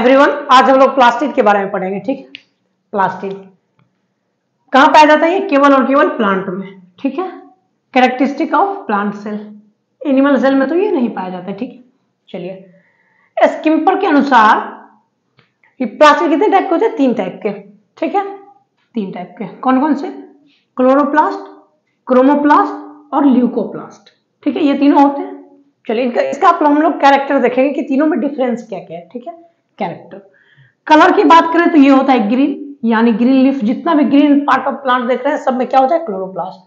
Everyone, आज हम लोग प्लास्टिड के बारे में पढ़ेंगे। ठीक है, प्लास्टिड कहाँ पाया जाता है? ये केवल और केवल प्लांट में। ठीक है, characteristic of plant cell, animal cell में तो ये नहीं पाया जाता है। ठीक है, चलिए स्किम्पर के अनुसार ये प्लास्टिड कितने टाइप के होते हैं? 3 टाइप के। ठीक है, 3 टाइप के। कौन कौन से? क्लोरोप्लास्ट, क्रोमोप्लास्ट और ल्यूकोप्लास्ट। ठीक है, ये तीनों होते हैं। चलिए इसका हम लोग कैरेक्टर देखेंगे कि तीनों में डिफरेंस क्या क्या है। ठीक है, कैरेक्टर। कलर की बात करें तो ये होता है ग्रीन, यानी ग्रीन लीफ। जितना भी ग्रीन पार्ट ऑफ प्लांट देख रहे हैं सब में क्या होता है? क्लोरोप्लास्ट।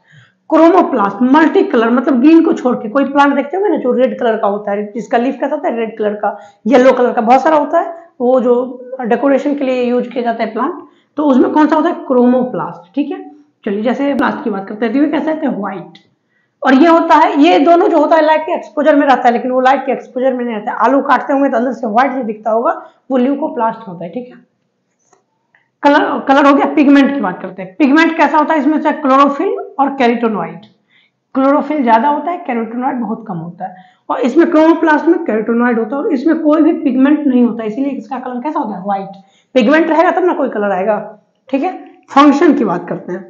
क्रोमोप्लास्ट मल्टी कलर, मतलब ग्रीन को छोड़ के कोई प्लांट देखते होंगे ना जो रेड कलर का होता है, जिसका लीफ कैसा होता है? रेड कलर का, येलो कलर का, बहुत सारा होता है। वो जो डेकोरेशन के लिए यूज किया जाता है प्लांट, तो उसमें कौन सा होता है? क्रोमोप्लास्ट। ठीक है, चलिए जैसे प्लास्ट की बात करते हैं तो ये कैसा है? व्हाइट। और ये होता है, ये दोनों जो होता है लाइट के एक्सपोजर में रहता है, लेकिन वो लाइट के एक्सपोजर में नहीं रहता है। आलू काटते होंगे तो अंदर से व्हाइट जो दिखता होगा वो ल्यूकोप्लास्ट होता है। ठीक है, कलर हो गया। पिगमेंट की बात करते हैं। पिगमेंट कैसा होता है? इसमें से क्लोरोफिल और कैरोटीनॉइड। क्लोरोफिल ज्यादा होता है, कैरोटीनॉइड बहुत कम होता है। और इसमें क्रोमोप्लास्ट में कैरोटीनॉइड होता है और इसमें कोई भी पिगमेंट नहीं होता, इसीलिए इसका कलर कैसा होता है? व्हाइट। पिगमेंट रहेगा तब ना कोई कलर आएगा। ठीक है, फंक्शन की बात करते हैं।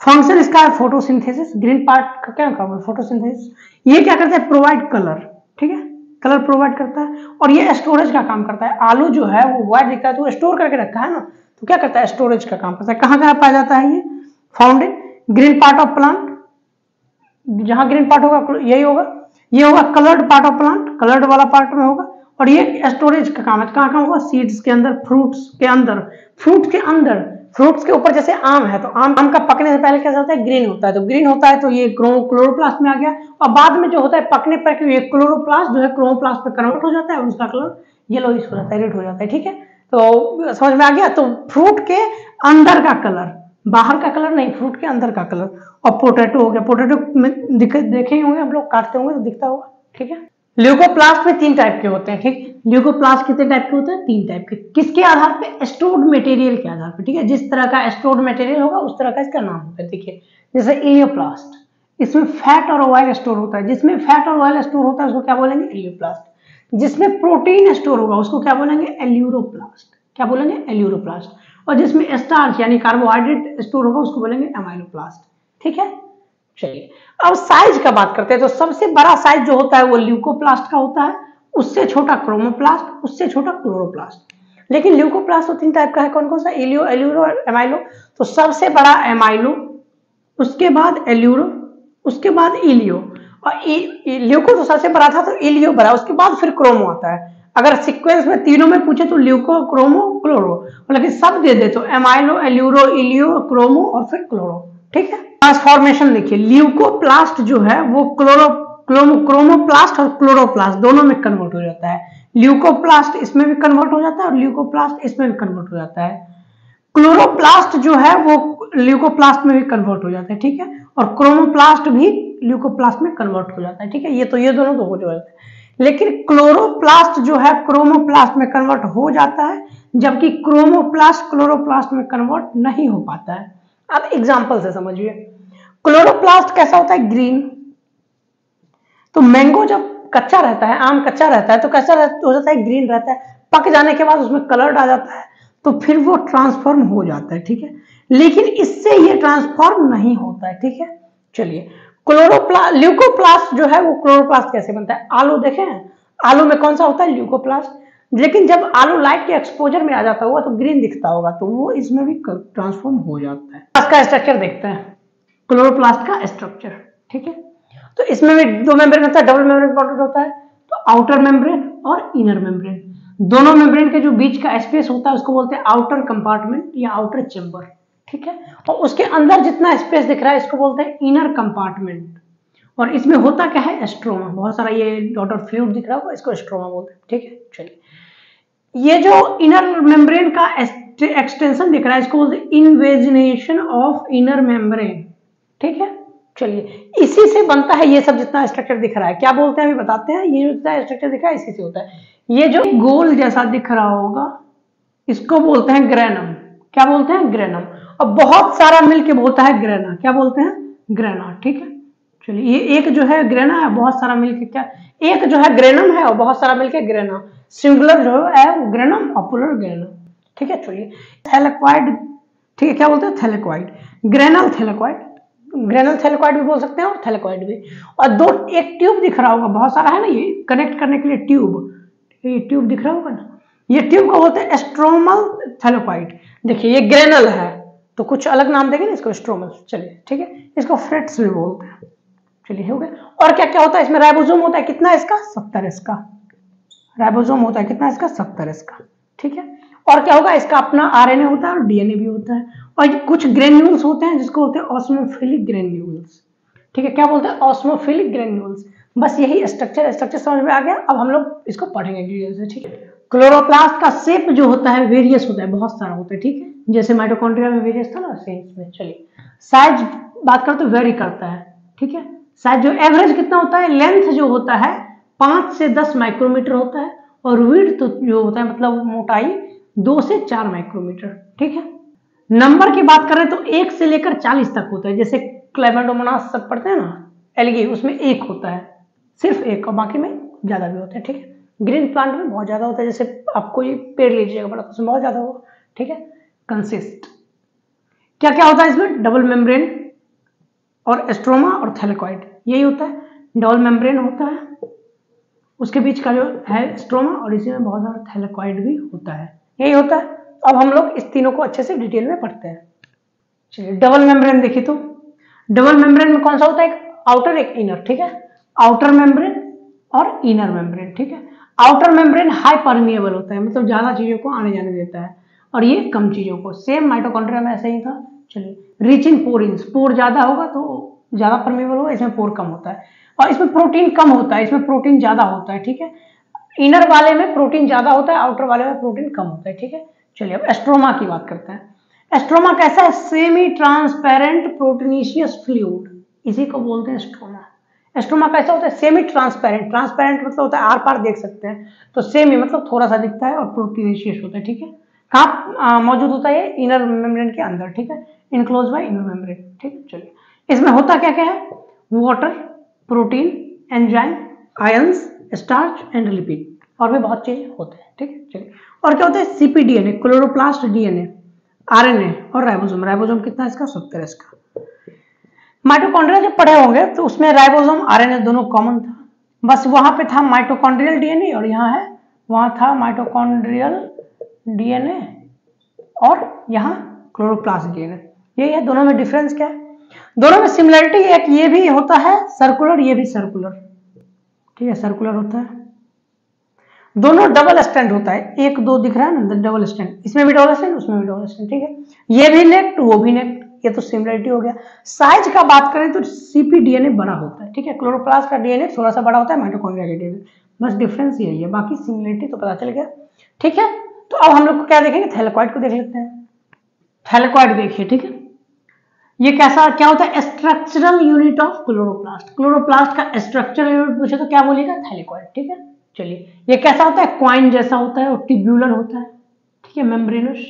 फंक्शन इसका है फोटोसिंथेसिस। ग्रीन पार्ट का क्या काम है? फोटोसिंथेसिस। ये क्या करता है? Provide colour. ठीक है, कलर प्रोवाइड करता है। और ये स्टोरेज का काम करता है। आलू जो है वो व्हाइट दिखता है तो वो स्टोर करके रखा है ना, तो क्या करता है? स्टोरेज का काम करता है। कहाँ कहाँ पाया जाता है ये? Found in green part of plant. जहां ग्रीन पार्ट होगा यही होगा। ये होगा coloured part of plant, coloured वाला पार्ट में होगा। और ये स्टोरेज का काम है। कहाँ कहाँ होगा? सीड्स के अंदर, फ्रूट्स के अंदर। फ्रूट के अंदर, फ्रूट्स के ऊपर जैसे आम है तो आम का पकने से पहले क्या होता है? ग्रीन होता है। तो ग्रीन होता है तो ये क्लोरोप्लास्ट में आ गया। और बाद में जो होता है पकने पर ये क्लोरोप्लास्ट जो है क्रोमोप्लास्ट में कन्वर्ट हो जाता है और उसका कलर येलोइश हो जाता है, रेड हो जाता है। ठीक है, तो समझ में आ गया। तो फ्रूट के अंदर का कलर, बाहर का कलर नहीं, फ्रूट के अंदर का कलर। और पोटैटो हो गया। पोटैटो में देखे ही होंगे हम लोग, काटते होंगे तो दिखता होगा। ठीक है, ल्यूकोप्लास्ट में 3 टाइप के होते हैं। ठीक, ल्यूकोप्लास्ट कितने टाइप के होते हैं? 3 टाइप के। किसके आधार पे? स्टोर्ड मटेरियल के आधार पे। ठीक है, जिस तरह का स्टोर्ड मटेरियल होगा उस तरह का इसका नाम होता है। देखिए जैसे इलियोप्लास्ट, इसमें फैट और ऑयल स्टोर होता है। जिसमें फैट और ऑयल स्टोर होता है उसको क्या बोलेंगे? इलियोप्लास्ट। जिसमें प्रोटीन स्टोर होगा उसको क्या बोलेंगे? एल्यूरोप्लास्ट। क्या बोलेंगे? एल्यूरोप्लास्ट। और जिसमें स्टार्च यानी कार्बोहाइड्रेट स्टोर होगा उसको बोलेंगे एमाइलोप्लास्ट। ठीक है, चलिए अब साइज का बात करते हैं। तो सबसे बड़ा साइज जो होता है वो ल्यूकोप्लास्ट का होता है, उससे छोटा क्रोमोप्लास्ट, उससे छोटा क्लोरोप्लास्ट। लेकिन ल्यूकोप्लास्ट तो 3 टाइप का है। कौन कौन सा? इलियो, एल्यूरो और एमाइलो। तो सबसे बड़ा एमाइलो, उसके बाद एल्यूरो, उसके बाद इलियो। और ल्यूको तो सबसे बड़ा था तो इलियो बड़ा, उसके बाद फिर क्रोमो आता है। अगर सीक्वेंस में तीनों में पूछे तो ल्यूको, क्रोमो, क्लोरो, लेकिन सब दे दे तो एमाइलो, एल्यूरो, इलियो, क्रोमो और फिर क्लोरो। ठीक है, ट्रांसफॉर्मेशन देखिए। ल्यूकोप्लास्ट जो है वो क्रोमोप्लास्ट और क्लोरोप्लास्ट दोनों में कन्वर्ट हो जाता है। ल्यूकोप्लास्ट इसमें भी कन्वर्ट हो जाता है और ल्यूकोप्लास्ट इसमें भी कन्वर्ट हो जाता है। क्लोरोप्लास्ट जो है वो ल्यूकोप्लास्ट में भी कन्वर्ट हो जाता है। ठीक है, और क्रोमोप्लास्ट भी ल्यूकोप्लास्ट में कन्वर्ट हो जाता है। ठीक है, ये दोनों तो हो जाता है। लेकिन क्लोरोप्लास्ट जो है क्रोमोप्लास्ट में कन्वर्ट हो जाता है, जबकि क्रोमोप्लास्ट क्लोरोप्लास्ट में कन्वर्ट नहीं हो पाता है। अब एग्जांपल से समझिए। क्लोरोप्लास्ट कैसा होता है? ग्रीन। तो मैंगो जब कच्चा रहता है, आम कच्चा रहता है तो कैसा हो जाता है? ग्रीन रहता है। पक जाने के बाद उसमें कलर आ जाता है तो फिर वो ट्रांसफॉर्म हो जाता है। ठीक है, लेकिन इससे ये ट्रांसफॉर्म नहीं होता है। ठीक है, चलिए ल्यूकोप्लास्ट जो है वो क्लोरोप्लास्ट कैसे बनता है? आलू देखे हैं, आलू में कौन सा होता है? ल्यूकोप्लास्ट। लेकिन जब आलू लाइट के एक्सपोजर में आ जाता होगा तो ग्रीन दिखता होगा, तो वो इसमें भी ट्रांसफॉर्म हो जाता है। इसका स्ट्रक्चर देखते हैं, क्लोरोप्लास्ट का स्ट्रक्चर। ठीक है, तो इसमें भी 2 मेम्ब्रेन होता है, डबल मेम्ब्रेन प्रोटीन होता है। तो आउटर मेम्ब्रेन और इनर मेम्ब्रेन, दोनों मेम्ब्रेन के जो बीच का स्पेस होता है उसको बोलते हैं आउटर कंपार्टमेंट या आउटर चेंबर। ठीक है, और उसके अंदर जितना स्पेस दिख रहा है इसको बोलते हैं इनर कंपार्टमेंट। और इसमें होता क्या है? स्ट्रोमा। बहुत सारा ये डॉटर फ्लूइड दिख रहा होगा, इसको स्ट्रोमा बोलते हैं। ठीक है, चलिए ये जो इनर मेम्ब्रेन का एक्सटेंशन दिख रहा है इसको बोलते हैं इन्वेजिनेशन ऑफ इनर मेम्ब्रेन। ठीक है, चलिए इसी से बनता है ये सब जितना स्ट्रक्चर दिख रहा है। क्या बोलते हैं अभी बताते हैं। ये जो जितना स्ट्रक्चर दिख रहा है इसी से होता है। ये जो गोल जैसा दिख रहा होगा इसको बोलते हैं ग्रेनम। क्या बोलते हैं? ग्रेनम। और बहुत सारा मिलके बोलता है ग्रेना। क्या बोलते हैं? ग्रेना। ठीक है, चलिए ये एक जो है ग्रेना है, बहुत सारा मिलके क्या? एक जो है ग्रेनम है और बहुत सारा मिलकर ग्रेना, सिंगुलर जो है वो ग्रेनम और प्लुरल ग्रेनम, ठीक है। चलिए थैलेक्वाइड, ठीक है, क्या बोलते हैं thylakoid, granal thylakoid, granal thylakoid भी बोल सकते हैं और थैलेक्वाइड भी। और दो एक ट्यूब दिख रहा होगा, बहुत सारा है ना ये कनेक्ट करने के लिए ट्यूब, ये ट्यूब दिख रहा होगा ना, ये ट्यूब को बोलते हैं स्ट्रोमल थैलेक्वाइड। देखिए ये ग्रेनल है तो कुछ अलग नाम देंगे ना इसको, स्ट्रोमल, चलिए ठीक है, इसको फ्रेट्स भी बोलते हैं। चलिए हो गया। और क्या क्या होता है इसमें, राइबोसोम होता है कितना इसका 70 इसका, राइबोसोम होता है कितना इसका 70 इसका, ठीक है। और क्या होगा इसका अपना आरएनए होता है और डीएनए भी होता है, और कुछ ग्रेन्यूल्स होते हैं जिसको होते हैं ऑस्मोफिलिक ग्रेन्यूल्स, ठीक है, क्या बोलते हैं ऑस्मोफिलिक ग्रेन्यूल्स। बस यही स्ट्रक्चर समझ में आ गया। अब हम लोग इसको पढ़ेंगे डिटेल से, ठीक है। क्लोरोप्लास्ट का शेप जो होता है वेरियस होता है, बहुत सारा होता है, ठीक है, जैसे माइटोकॉन्ड्रिया में वेरियस था ना सेम इसमें। चलिए साइज बात करते तो वेरी करता है, ठीक है। साइज जो एवरेज कितना होता है, लेंथ जो होता है 5 से 10 माइक्रोमीटर होता है, और विड्थ तो जो होता है मतलब मोटाई 2 से 4 माइक्रोमीटर, ठीक है। नंबर की बात करें तो 1 से लेकर 40 तक होता है, जैसे क्लेमाडोमोनास सब पढ़ते हैं ना एल्गी, उसमें 1 होता है, सिर्फ 1, और बाकी में ज्यादा भी होते हैं, ठीक है। ग्रीन प्लांट में बहुत ज्यादा होता है, जैसे आपको ये पेड़ लीजिएगा बड़ा तो उसमें बहुत ज्यादा होगा, ठीक है। कंसिस्ट क्या क्या होता है इसमें, डबल मेम्ब्रेन और स्ट्रोमा और थैलेक्वाइड, यही होता है। डबल मेम्ब्रेन होता है, उसके बीच का जो है स्ट्रोमा, और इसी में बहुत सारा थैलेक्वाइड भी होता है, यही होता है। अब हम लोग इस तीनों को अच्छे से डिटेल में पढ़ते हैं। चलिए डबल मेम्ब्रेन देखिए तो, डबल मेम्ब्रेन में कौन सा होता है, एक आउटर एक इनर, ठीक है, आउटर मेम्ब्रेन और इनर मेम्ब्रेन, ठीक है। आउटर मेम्ब्रेन हाई परमिएबल होता है, मतलब ज्यादा चीजों को आने जाने देता है, और ये कम चीजों को, सेम माइटोकॉन्ड्रिया में ऐसा ही था। चलिए रिच इन पोरिन्स, पोर ज्यादा होगा तो ज्यादा परमिएबल होगा, इसमें पोर कम होता है, और इसमें प्रोटीन कम होता है, इसमें प्रोटीन ज्यादा होता है, ठीक है। इनर वाले में प्रोटीन ज्यादा होता है, आउटर वाले में प्रोटीन कम होता है, ठीक है। चलिए अब एस्ट्रोमा की बात करते हैं। एस्ट्रोमा कैसा है, सेमी ट्रांसपेरेंट प्रोटीनिशियस फ्लूइड, इसी को बोलते हैं एस्ट्रोमा। एस्ट्रोमा कैसा होता है, सेमी ट्रांसपेरेंट, ट्रांसपेरेंट मतलब होता है आर पार देख सकते हैं, तो सेमी मतलब थोड़ा सा दिखता है, और प्रोटीनिशियस होता है, ठीक है। कहाँ मौजूद होता है, इनर मेम्ब्रेन के अंदर, ठीक है, इनक्लोज बाय इनर मेम्ब्रेन, ठीक है। चलिए इसमें होता क्या क्या है, water, protein, enzyme, ions, starch and lipid, और भी बहुत चीज होते हैं, ठीक है। चलिए और क्या होता है, सीपीडीएनए, क्लोरोप्लास्ट डीएनए, आरएनए और राइबोसोम। राइबोसोम कितना इसका 70 इसका। माइटोकॉन्ड्रिया जब पढ़े होंगे तो उसमें राइबोसोम आरएनए दोनों कॉमन था, बस वहां पे था माइटोकॉन्ड्रियल डीएनए, और यहाँ है वहां था माइटोकॉन्ड्रियल डीएनए, और यहाँ क्लोरोप्लास्ट डीएनए, यही है। दोनों में डिफरेंस क्या है, दोनों में सिमिलरिटी एक ये भी होता है सर्कुलर, ये भी सर्कुलर, ठीक है, सर्कुलर होता है। दोनों डबल स्टैंड होता है, 1 2 दिख रहा है ना डबल स्टैंड, इसमें भी डबल स्टैंड उसमें भी डबल स्टैंड, ठीक है। ये भी नेक्ट वो भी नेक्ट, ये तो सिमिलरिटी हो गया। साइज का बात करें तो सीपीडीएनए बड़ा होता है, ठीक है, क्लोरोप्लास्ट का डीएनए थोड़ा सा बड़ा होता है, माइटोकॉन्ड्रिया का डीएनए, बस डिफरेंस यही है, बाकी सिमिलरिटी तो पता चल गया, ठीक है। तो अब हम लोग को क्या देखेंगे, थैलेक्वाइड को देख लेते हैं। थैलेक्वाइड देखिए, ठीक है, ये कैसा क्या होता है, structural unit of chloroplast. Chloroplast का स्ट्रक्चरल यूनिट पूछे तो क्या बोलिएगा, थैलेक्वाइड, ठीक है। चलिए ये कैसा होता है, क्वाइन जैसा होता है और ट्यूब्यूलर होता है, ठीक है, मेम्ब्रेनस।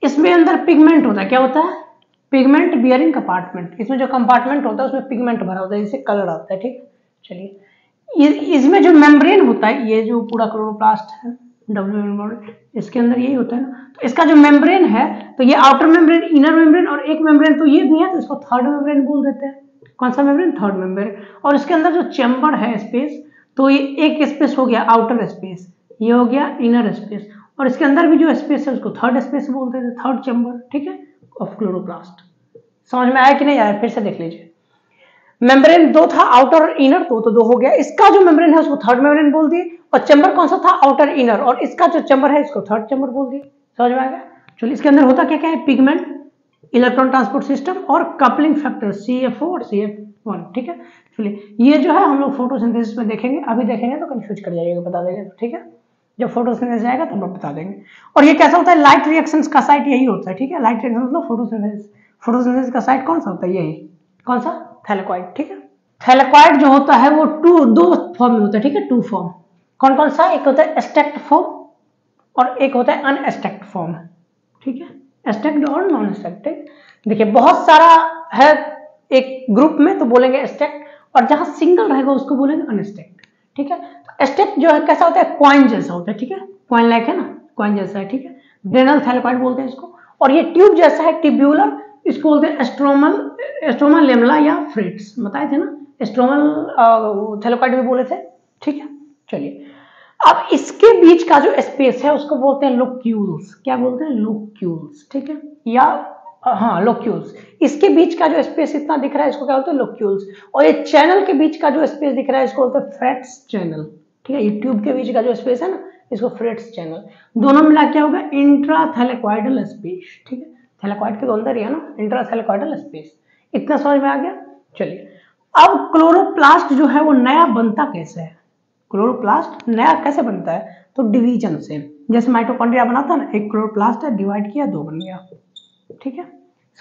इसमें अंदर पिगमेंट होता है, क्या होता है, पिगमेंट बियरिंग कंपार्टमेंट, इसमें जो कंपार्टमेंट होता है उसमें पिगमेंट भरा होता है, जिससे कलर आता है, ठीक। चलिए इसमें जो मेम्ब्रेन होता है, ये जो पूरा क्लोरोप्लास्ट है इसके अंदर यही होता है ना, तो इसका जो मेम्ब्रेन है, तो ये आउटर मेम्ब्रेन, इनर मेम्ब्रेन और एक मेम्ब्रेन तो ये भी है, तो इसको थर्ड मेम्ब्रेन बोल देते हैं। कौन सा मेम्ब्रेन, थर्ड मेम्ब्रेन। और इसके अंदर जो चैम्बर है स्पेस, तो ये एक स्पेस हो गया आउटर स्पेस, ये हो गया इनर स्पेस, और इसके अंदर भी जो स्पेस है उसको थर्ड स्पेस बोलते थे, थर्ड चैम्बर, ठीक है, ऑफ क्लोरोप्लास्ट। समझ में आया कि नहीं आया, फिर से देख लीजिए। मेम्ब्रेन 2 था, आउटर और इनर, तो 2 हो गया। इसका जो मेम्ब्रेन है उसको थर्ड मेम्ब्रेन बोल दिए, और चैम्बर कौन सा था, आउटर इनर, और इसका जो चैम्बर है इसको थर्ड चैम्बर बोल दिए। समझ में आ गया। चलिए इसके अंदर होता क्या क्या है, पिगमेंट, इलेक्ट्रॉन ट्रांसपोर्ट सिस्टम और कपलिंग फैक्टर CF4 और CF1, ठीक है। चलिए ये जो है हम लोग फोटोसिंथेसिस में देखेंगे, अभी देखेंगे तो कंफ्यूज कर जाइएगा, बता देंगे, ठीक है, जब फोटोसिंथेसिस आएगा तब हम बता देंगे। और ये कैसा होता है, लाइट रिएक्शंस का साइट यही होता है, ठीक है, लाइट रिएक्शन मतलब फोटोसिंथेसिस, फोटोसिंथेसिस का साइट कौन सा होता है, यही, कौन सा, थैलेक्वाइड, ठीक है। थैलेक्वाइड जो होता है वो 2 फॉर्म में होता है, ठीक है, 2 फॉर्म। कौन कौन सा, एक होता है स्टैक्ड फॉर्म और एक होता है अनस्टैक्ड फॉर्म, ठीक है, स्टैक्ड और नॉन स्टैक्ड। देखिए बहुत सारा है एक ग्रुप में, तो बोलेंगे स्टैक्ड, और जहां सिंगल रहेगा उसको बोलेंगे अनस्टेक्ड। ठीक है, तो स्टेक्ड जो है कैसा होता है, कॉइन जैसा होता है। ठीक है, कॉइन लाइक है ना, कॉइन जैसा है। ठीक है, ग्रेनल थैलेकॉइड बोलते हैं इसको। और ये ट्यूब जैसा है, टिब्यूलर, इसको बोलते हैं एस्ट्रोमा लेमला या फ्रिट्स, बताए थे ना, एस्ट्रोमल थैलेकॉइड भी बोले थे। ठीक है, चलिए अब इसके बीच का जो स्पेस है उसको बोलते हैं लोक्यूल्स। क्या बोलते हैं, लोक्यूल्स। ठीक है, या हाँ लोक्यूल्स। इसके बीच का जो स्पेस इतना दिख रहा है इसको क्या बोलते हैं, लोक्यूल्स। और ये चैनल के बीच का जो स्पेस दिख रहा है इसको बोलते हैं फ्रेट्स चैनल। ठीक है, ये ट्यूब के बीच का जो स्पेस है ना इसको फ्रेट्स चैनल। दोनों मिला क्या होगा, इंट्राथैलेकॉइडल स्पेस। ठीक है, थैलेकॉइड के तो अंदर ही है ना, इंट्राथैलेकॉइडल स्पेस। इतना समझ में आ गया। चलिए अब क्लोरोप्लास्ट जो है वो नया बनता कैसे है, क्लोरोप्लास्ट नया कैसे बनता है, तो डिवीजन से। जैसे माइटोकॉन्ड्रिया बना था ना, एक क्लोरोप्लास्ट है, डिवाइड किया, दो बन गया। ठीक है,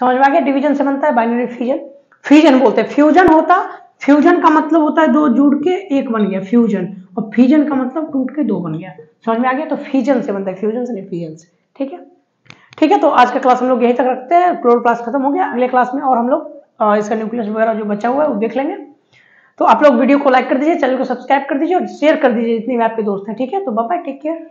समझ में आ गया, डिवीजन से बनता है। बाइनरी फिजन, फिजन बोलते हैं, फ्यूजन होता, फ्यूजन का मतलब होता है दो जुड़ के एक बन गया फ्यूजन, और फिजन का मतलब टूट के दो बन गया। समझ में आ गया, तो फिजन से बनता है, फ्यूजन से नहीं, फिजन से। ठीक है, ठीक है, तो आज का क्लास हम लोग यहीं तक रखते हैं। क्लोरोप्लास्ट खत्म हो गया, अगले क्लास में और हम लोग इसका न्यूक्लियस वगैरह जो बचा हुआ है वो देख लेंगे। तो आप लोग वीडियो को लाइक कर दीजिए, चैनल को सब्सक्राइब कर दीजिए और शेयर कर दीजिए जितने भी आपके दोस्त हैं। ठीक है, तो बाय बाय, टेक केयर।